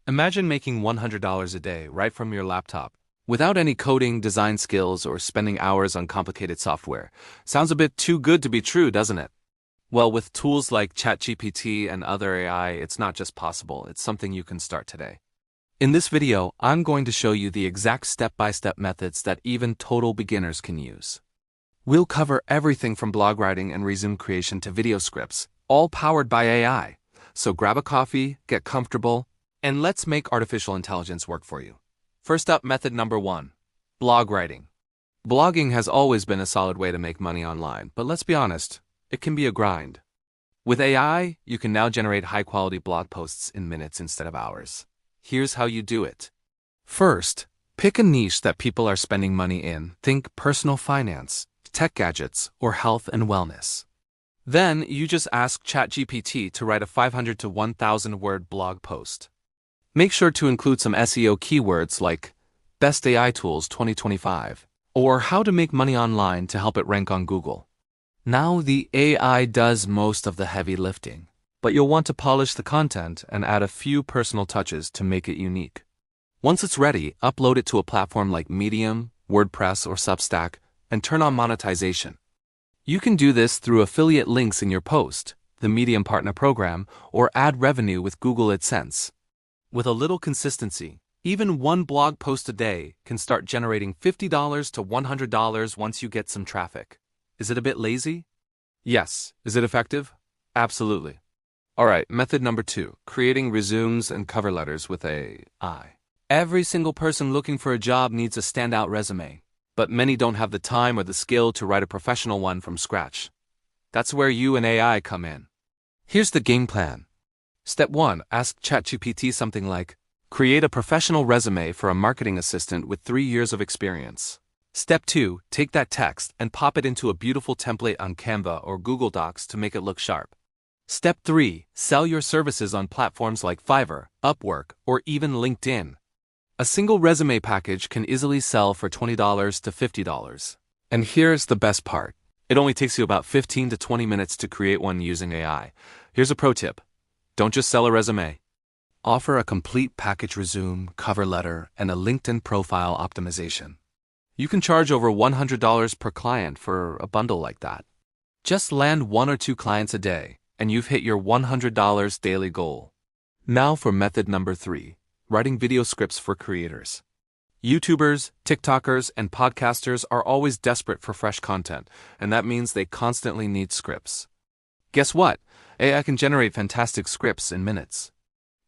Imagine making $100 a day right from your laptop, without any coding, design skills, or spending hours on complicated software. Sounds a bit too good to be true, doesn't it? Well, with tools like ChatGPT and other AI, it's not just possible, it's something you can start today. In this video, I'm going to show you the exact step-by-step methods that even total beginners can use. We'll cover everything from blog writing and resume creation to video scripts, all powered by AI. So grab a coffee, get comfortable, and let's make artificial intelligence work for you. First up, method number 1. Blog writing. Blogging has always been a solid way to make money online, but let's be honest, it can be a grind. With AI, you can now generate high-quality blog posts in minutes instead of hours. Here's how you do it. First, pick a niche that people are spending money in. Think personal finance, tech gadgets, or health and wellness. Then, you just ask ChatGPT to write a 500 to 1,000 word blog post. Make sure to include some SEO keywords like Best AI Tools 2025 or How to Make Money Online to help it rank on Google. Now the AI does most of the heavy lifting, but you'll want to polish the content and add a few personal touches to make it unique. Once it's ready, upload it to a platform like Medium, WordPress, or Substack, and turn on monetization. You can do this through affiliate links in your post, the Medium Partner Program, or ad revenue with Google AdSense. With a little consistency, even one blog post a day can start generating $50 to $100 once you get some traffic. Is it a bit lazy? Yes. Is it effective? Absolutely. Alright, method number 2, creating resumes and cover letters with AI. Every single person looking for a job needs a standout resume, but many don't have the time or the skill to write a professional one from scratch. That's where you and AI come in. Here's the game plan. Step 1, ask ChatGPT something like, create a professional resume for a marketing assistant with 3 years of experience. Step 2, take that text and pop it into a beautiful template on Canva or Google Docs to make it look sharp. Step 3, sell your services on platforms like Fiverr, Upwork, or even LinkedIn. A single resume package can easily sell for $20 to $50. And here's the best part. It only takes you about 15 to 20 minutes to create one using AI. Here's a pro tip. Don't just sell a resume. Offer a complete package resume, cover letter, and a LinkedIn profile optimization. You can charge over $100 per client for a bundle like that. Just land 1 or 2 clients a day, and you've hit your $100 daily goal. Now for method number 3, writing video scripts for creators. YouTubers, TikTokers, and podcasters are always desperate for fresh content, and that means they constantly need scripts. Guess what? AI can generate fantastic scripts in minutes.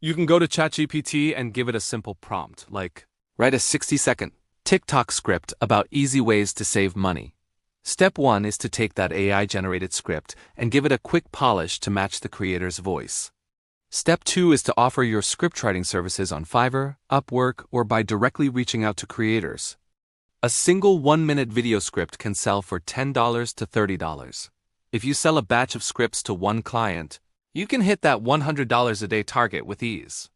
You can go to ChatGPT and give it a simple prompt, like, write a 60-second TikTok script about easy ways to save money. Step 1 is to take that AI-generated script and give it a quick polish to match the creator's voice. Step 2 is to offer your scriptwriting services on Fiverr, Upwork, or by directly reaching out to creators. A single 1-minute video script can sell for $10 to $30. If you sell a batch of scripts to one client, you can hit that $100 a day target with ease.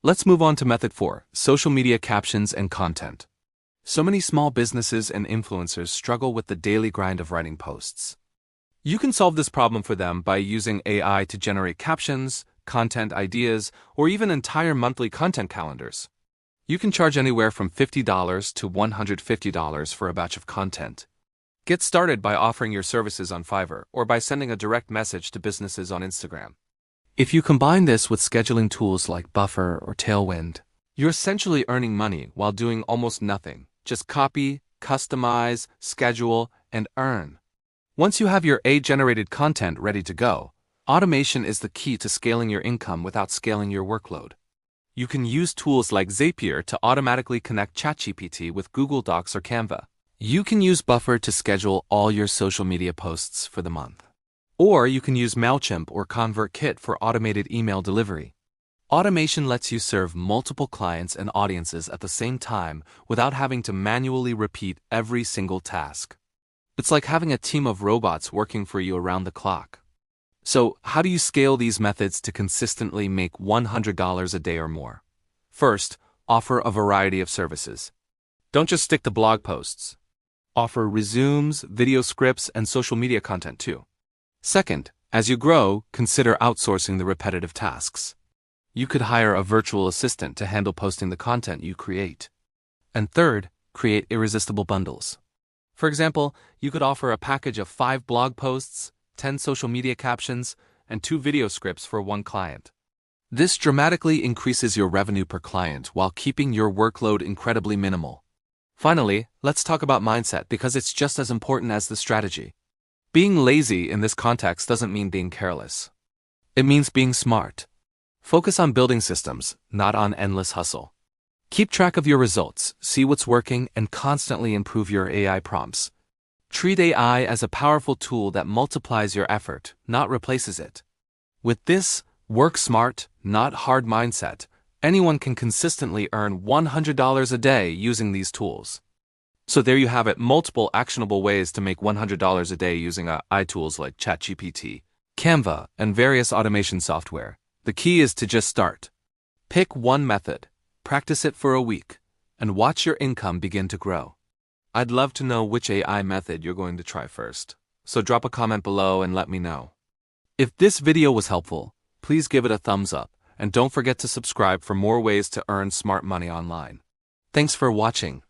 Let's move on to method 4, social media captions and content. So many small businesses and influencers struggle with the daily grind of writing posts. You can solve this problem for them by using AI to generate captions, content ideas, or even entire monthly content calendars. You can charge anywhere from $50 to $150 for a batch of content. Get started by offering your services on Fiverr or by sending a direct message to businesses on Instagram. If you combine this with scheduling tools like Buffer or Tailwind, you're essentially earning money while doing almost nothing. Just copy, customize, schedule, and earn. Once you have your AI-generated content ready to go, automation is the key to scaling your income without scaling your workload. You can use tools like Zapier to automatically connect ChatGPT with Google Docs or Canva. You can use Buffer to schedule all your social media posts for the month. Or you can use MailChimp or ConvertKit for automated email delivery. Automation lets you serve multiple clients and audiences at the same time without having to manually repeat every single task. It's like having a team of robots working for you around the clock. So, how do you scale these methods to consistently make $100 a day or more? First, offer a variety of services. Don't just stick to blog posts. Offer resumes, video scripts, and social media content too. Second, as you grow, consider outsourcing the repetitive tasks. You could hire a virtual assistant to handle posting the content you create. And third, create irresistible bundles. For example, you could offer a package of 5 blog posts, 10 social media captions, and 2 video scripts for one client. This dramatically increases your revenue per client while keeping your workload incredibly minimal. Finally, let's talk about mindset because it's just as important as the strategy. Being lazy in this context doesn't mean being careless. It means being smart. Focus on building systems, not on endless hustle. Keep track of your results, see what's working, and constantly improve your AI prompts. Treat AI as a powerful tool that multiplies your effort, not replaces it. With this work smart, not hard mindset, anyone can consistently earn $100 a day using these tools. So there you have it, multiple actionable ways to make $100 a day using AI tools like ChatGPT, Canva, and various automation software. The key is to just start. Pick one method, practice it for a week, and watch your income begin to grow. I'd love to know which AI method you're going to try first, so drop a comment below and let me know. If this video was helpful, please give it a thumbs up, and don't forget to subscribe for more ways to earn smart money online. Thanks for watching.